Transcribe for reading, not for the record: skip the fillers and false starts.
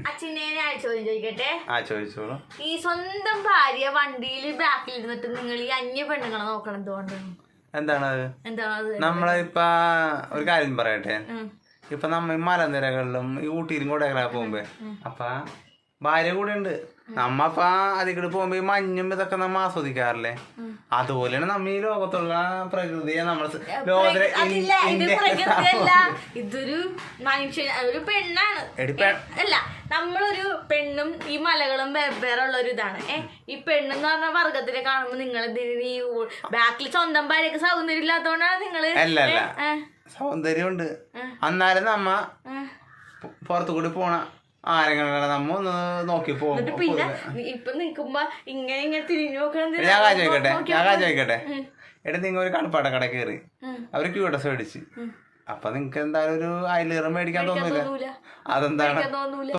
അച്ഛനെ ഞാൻ ചോദിക്കട്ടെ. ചോദിച്ചോളൂ. ഈ സ്വന്തം ഭാര്യ വണ്ടിയിൽ ബാക്കിൽ ഇരുന്നിട്ട് നിങ്ങൾ ഈ അന്യ പെണ്ണുങ്ങളെ നോക്കണം എന്തുകൊണ്ടാണ്? എന്താണത്? നമ്മളിപ്പ ഒരു കാര്യം പറയട്ടെ. ഇപ്പൊ നമ്മ മലനിരകളിലും ഈ ഊട്ടിയിലും കൊടൈക്കനാലൊക്കെ പോകുമ്പോ അപ്പൊ ഭാര്യ കൂടെ ഉണ്ട്. നമ്മപ്പ അതിക്കൂടെ പോകുമ്പോ ഈ മഞ്ഞും ഇതൊക്കെ നമ്മ ആസ്വദിക്കാറില്ലേ? അതുപോലെയാണ് നമ്മ ഈ ലോകത്തുള്ള പ്രകൃതിയെ നമ്മൾ ഇതൊരു മനുഷ്യ ഒരു പെണ്ണാണ് അല്ല, നമ്മളൊരു പെണ്ണും ഈ മലകളും വെവ്വേറെ ഉള്ള ഒരു ഇതാണ്. ഈ പെണ്ണെന്ന് പറഞ്ഞ വർഗത്തിനെ കാണുമ്പോ നിങ്ങൾ ഈ ബാക്കിൽ സ്വന്തം ഭാര്യക്ക് സൗന്ദര്യം ഇല്ലാത്തോണ്ടാണ് നിങ്ങള്. അല്ല, സൗന്ദര്യമുണ്ട്. എന്നാലും നമ്മ പുറത്തു കൂടി പോണ ആരെങ്കിലും നമ്മ ഒന്ന് നോക്കി പോകും. പിന്നെ ഇപ്പൊ നിക്കുമ്പോ ഇങ്ങനെ തിരിഞ്ഞു നോക്കണം. ഞാൻ ചോദിക്കട്ടെ എടാ, നിങ്ങൾ ഒരു കടപ്പാട കട കയറി അവര് ക്യൂഡസ് മേടിച്ച് അപ്പൊ നിങ്ങക്ക് എന്തായാലും ഒരു അയലേറ് മേടിക്കാൻ തോന്നൂല? അതെന്താണ്?